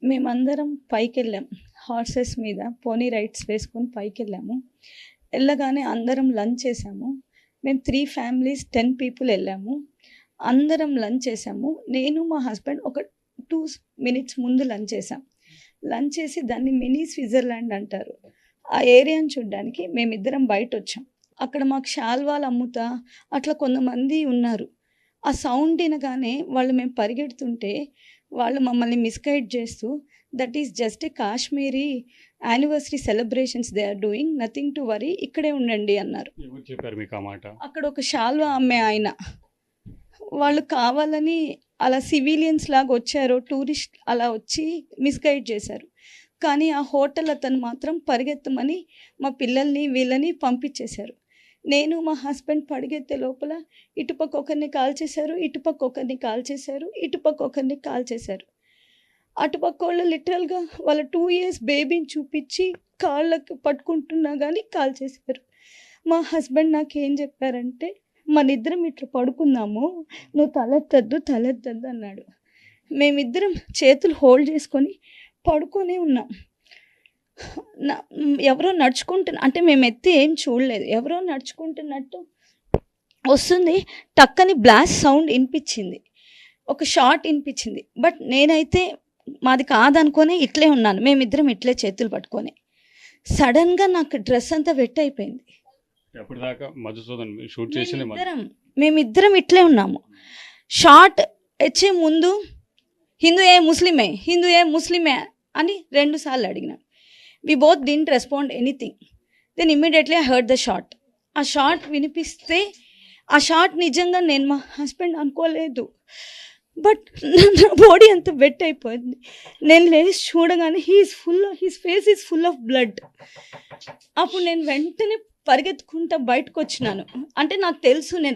మేమందరం పైకెళ్ళాం. హార్సెస్ మీద పోనీ రైడ్స్ వేసుకొని పైకెళ్ళాము. వెళ్ళగానే అందరం లంచ్ చేసాము. మేము 3 ఫ్యామిలీస్ 10 పీపుల్ వెళ్ళాము. అందరం లంచ్ చేసాము. నేను మా హస్బెండ్ ఒక 2 మినిట్స్ ముందు లంచ్ చేసాం. లంచ్ చేసి దాన్ని మినీ స్విట్జర్లాండ్ అంటారు. ఆ ఏరియాని చూడడానికి మేమిద్దరం బయటొచ్చాం. అక్కడ మాకు శాల్వాలు అమ్ముతా అట్లా కొంతమంది ఉన్నారు. ఆ సౌండ్ వినగానే మేము పరిగెడుతుంటే వాళ్ళు మమ్మల్ని మిస్గైడ్ చేస్తూ that is just a Kashmiri anniversary celebrations they are doing, nothing to worry, ఇక్కడే ఉండండి అన్నారు. ఎవరు చెప్పారు మీకు ఆ మాట? అక్కడ ఒక శాల్వా అమ్మే ఆయన. వాళ్ళు కావాలని అలా సివిలియన్స్ లాగా వచ్చారు, టూరిస్ట్ అలా వచ్చి మిస్గైడ్ చేశారు. కానీ ఆ హోటల్ అతను మాత్రం పరిగెత్తమని మా పిల్లల్ని వీళ్ళని పంపించేశారు. నేను మా హస్బెండ్ పరిగెత్తే లోపల ఇటుపక్క ఒకరిని కాల్చేశారు, ఇటుపక్క ఒకరిని కాల్చేశారు, ఇటుపక్క ఒకరిని కాల్చేశారు. అటుపక్క వాళ్ళు లిటరల్గా వాళ్ళ 2 years బేబీని చూపించి కాళ్ళకి పట్టుకుంటున్నా కానీ కాల్చేశారు. మా హస్బెండ్ నాకేం చెప్పారంటే, మనిద్దరం ఇట్లా పడుకుందాము, నువ్వు తలెత్తద్దు అన్నాడు. మేమిద్దరం చేతులు హోల్డ్ చేసుకొని పడుకొనే ఉన్నాం. ఎవరో అంటే మేము ఎత్తి ఏం చూడలేదు, ఎవరో నడుచుకుంటున్నట్టు వస్తుంది. టక్కని బ్లాస్ట్ సౌండ్ వినిపించింది, ఒక షాట్ వినిపించింది. బట్ నేనైతే మాది కాదనుకొని ఇట్లే ఉన్నాను. మేమిద్దరం ఇట్లే చేతులు పట్టుకొని సడన్గా నాకు డ్రెస్ అంతా వెట్ అయిపోయింది. మేమిద్దరం ఇట్లే ఉన్నాము. షార్ట్ వచ్చే ముందు హిందూ ఏ ముస్లిమే అని 2 సార్లు అడిగినాను. We both didn't respond anything. Then immediately I heard the shot. ఆ షాట్ వినిపిస్తే ఆ షాట్ నిజంగా నేను మా హస్బెండ్ అనుకోలేదు. బట్ నా బాడీ అంతా వెట్ అయిపోయింది. నేను లేచి చూడగానే his face is full of blood. అప్పుడు నేను వెంటనే పరిగెత్తుకుంటా బయటకు వచ్చినాను. అంటే నాకు తెలుసు నేను